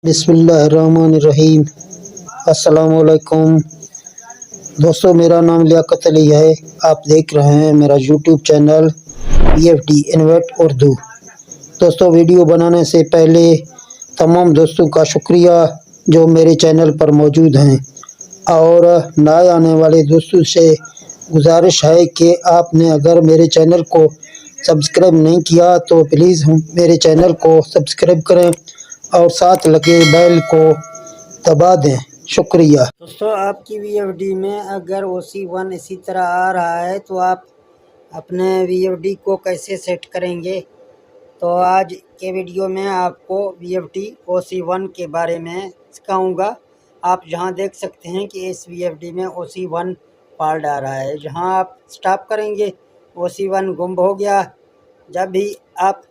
बिस्मिल्लाहिर्रहमानिर्रहीम। अस्सलामुअलैकुम दोस्तों, मेरा नाम लियाकत अली है। आप देख रहे हैं मेरा YouTube channel BFD InvIT Urdu. दोस्तों, वीडियो बनाने से पहले तमाम दोस्तों का शुक्रिया जो मेरे चैनल पर मौजूद हैं, और नए आने वाले दोस्तों से गुजारिश है कि आपने अगर मेरे चैनल को सब्सक्राइब नहीं किया तो प्लीज़ मेरे चैनल को सब्सक्राइब करें और साथ लगे बेल को दबा दें। शुक्रिया। दोस्तों, आपकी VFD में अगर OC1 इसी तरह आ रहा है तो आप अपने VFD को कैसे सेट करेंगे, तो आज के वीडियो में आपको VFD OC1 के बारे में सिखाऊंगा। आप जहां देख सकते हैं कि इस VFD में OC1 फॉल्ट आ रहा है। जहां आप स्टॉप करेंगे OC1 गुम हो गया। जब भी आप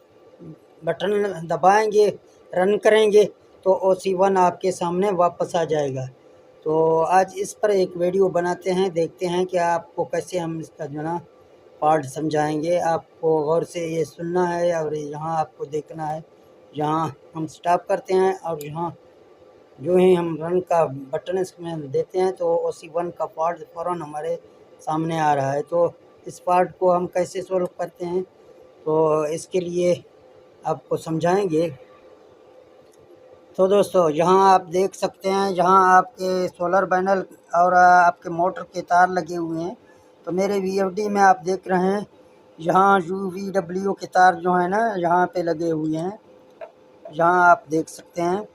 बटन दबाएंगे, रन करेंगे, तो OC1 आपके सामने वापस आ जाएगा। तो आज इस पर एक वीडियो बनाते हैं, देखते हैं कि आपको कैसे हम इसका जो ना पार्ट समझाएंगे। आपको गौर से ये सुनना है और यहाँ आपको देखना है। जहाँ हम स्टॉप करते हैं और यहाँ जो ही हम रन का बटन इसमें देते हैं तो OC1 का पार्ट फ़ौरन हमारे सामने आ रहा है। तो इस पार्ट को हम कैसे सोल्व करते हैं, तो इसके लिए आपको समझाएंगे। तो दोस्तों, यहाँ आप देख सकते हैं, जहाँ आपके सोलर पैनल और आपके मोटर के तार लगे हुए हैं। तो मेरे VFD में आप देख रहे हैं यहाँ UVW के तार जो है ना यहाँ पे लगे हुए हैं। यहाँ आप देख सकते हैं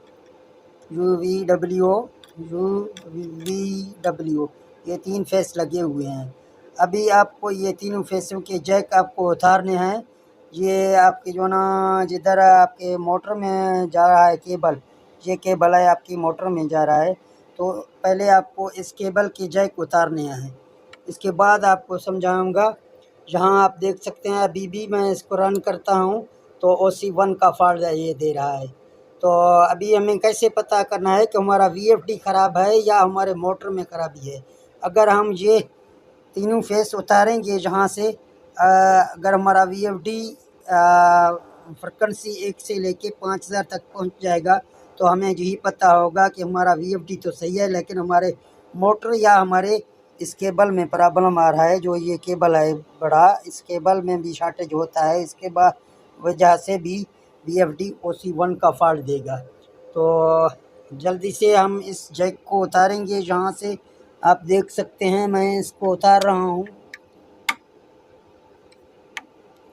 UVW ये 3 फेस लगे हुए हैं। अभी आपको ये तीनों फेसों के जैक आपको उतारने हैं। ये आपके जो ना जिधर आपके मोटर में जा रहा है केबल, ये केबल है आपकी मोटर में जा रहा है। तो पहले आपको इस केबल के जैक उतारने हैं, इसके बाद आपको समझाऊंगा। यहाँ आप देख सकते हैं अभी भी मैं इसको रन करता हूँ तो OC1 का फॉल्ट ये दे रहा है। तो अभी हमें कैसे पता करना है कि हमारा VFD ख़राब है या हमारे मोटर में ख़राबी है। अगर हम ये तीनों फेस उतारेंगे जहाँ से अगर हमारा VFD फ्रिक्वेंसी 1 से लेके 5000 तक पहुँच जाएगा तो हमें यही पता होगा कि हमारा VFD तो सही है, लेकिन हमारे मोटर या हमारे इस केबल में प्रॉब्लम आ रहा है। जो ये केबल है बड़ा, इस केबल में भी शॉर्टेज होता है, इसके बाद वजह से भी VFD OC1 का फॉल्ट देगा। तो जल्दी से हम इस जैक को उतारेंगे। जहाँ से आप देख सकते हैं मैं इसको उतार रहा हूँ।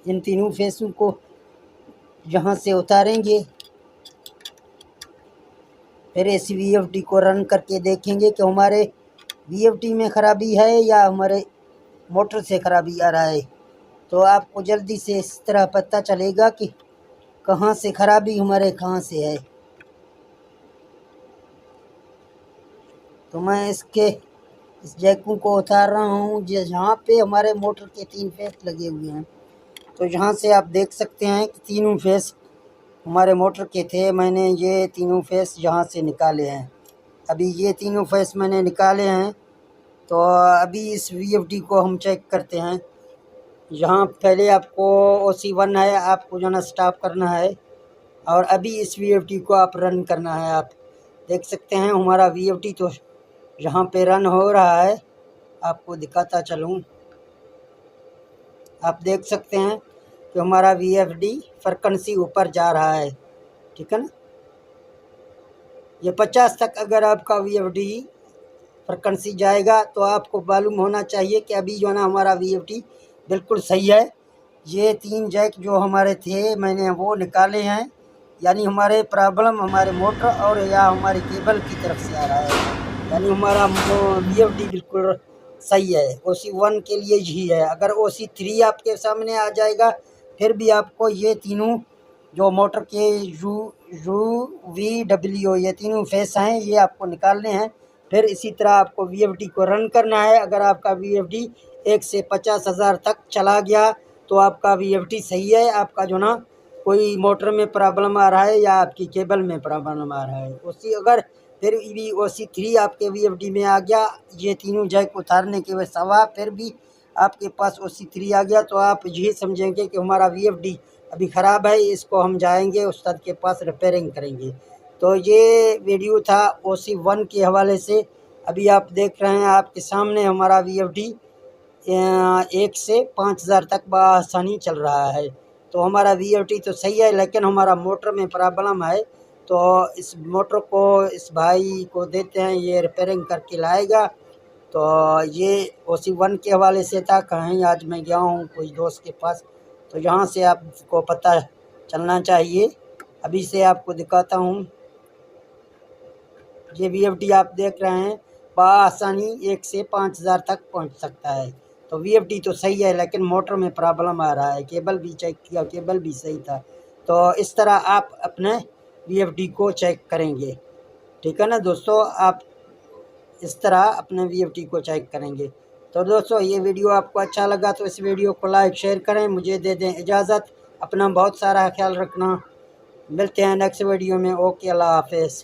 इन तीनों फेसों को यहाँ से उतारेंगे, फिर इस VFD को रन करके देखेंगे कि हमारे VFD में ख़राबी है या हमारे मोटर से ख़राबी आ रहा है। तो आपको जल्दी से इस तरह पता चलेगा कि कहाँ से ख़राबी हमारे कहाँ से है। तो मैं इस जैकों को उतार रहा हूँ जहाँ पे हमारे मोटर के 3 फेस लगे हुए हैं। तो यहाँ से आप देख सकते हैं कि तीनों फेस हमारे मोटर के थे। मैंने ये तीनों फेस यहाँ से निकाले हैं। अभी ये तीनों फेस मैंने निकाले हैं। तो अभी इस VFD को हम चेक करते हैं। यहाँ पहले आपको OC1 है, आपको जो ना स्टॉप करना है और अभी इस VFD को आप रन करना है। आप देख सकते हैं हमारा VFD तो यहाँ पे रन हो रहा है। आपको दिखाता चलूँ, आप देख सकते हैं कि हमारा VFD फ्रिक्वेंसी ऊपर जा रहा है, ठीक है ना। ये 50 तक अगर आपका VFD फ्रिक्वेंसी जाएगा तो आपको मालूम होना चाहिए कि अभी जो ना हमारा VFD बिल्कुल सही है। ये 3 जैक जो हमारे थे मैंने वो निकाले हैं, यानी हमारे प्रॉब्लम हमारे मोटर और या हमारे केबल की तरफ से आ रहा है। यानी हमारा VFD बिल्कुल सही है। OC1 के लिए यही है। अगर OC3 आपके सामने आ जाएगा फिर भी आपको ये तीनों जो मोटर के UVW ये तीनों फेस हैं ये आपको निकालने हैं। फिर इसी तरह आपको VFD को रन करना है। अगर आपका VFD 1 से 50,000 तक चला गया तो आपका VFD सही है। आपका जो ना कोई मोटर में प्रॉब्लम आ रहा है या आपकी केबल में प्रॉब्लम आ रहा है। उसी अगर फिर भी OC3 आपके VFD में आ गया, ये तीनों जैक उतारने के सवा फिर भी आपके पास OC3 आ गया, तो आप यही समझेंगे कि हमारा VFD अभी ख़राब है। इसको हम जाएंगे उस्ताद के पास रिपेयरिंग करेंगे। तो ये वीडियो था OC1 के हवाले से। अभी आप देख रहे हैं आपके सामने हमारा VFD 1 से 5000 तक बआसानी चल रहा है। तो हमारा VFD तो सही है, लेकिन हमारा मोटर में प्रॉब्लम है। तो इस मोटर को इस भाई को देते हैं, ये रिपेयरिंग करके लाएगा। तो ये OC1 के हवाले से था। कहीं आज मैं गया हूँ कोई दोस्त के पास, तो यहाँ से आपको पता चलना चाहिए। अभी से आपको दिखाता हूँ। ये VFD आप देख रहे हैं बआसानी 1 से 5000 तक पहुँच सकता है। तो VFD तो सही है, लेकिन मोटर में प्रॉब्लम आ रहा है। केबल भी चेक किया, केबल भी सही था। तो इस तरह आप अपने VFD को चेक करेंगे, ठीक है ना दोस्तों। आप इस तरह अपने VFD को चेक करेंगे। तो दोस्तों, ये वीडियो आपको अच्छा लगा तो इस वीडियो को लाइक शेयर करें। मुझे दे दें इजाज़त। अपना बहुत सारा ख्याल रखना। मिलते हैं नेक्स्ट वीडियो में। ओके, अल्लाह हाफिज़।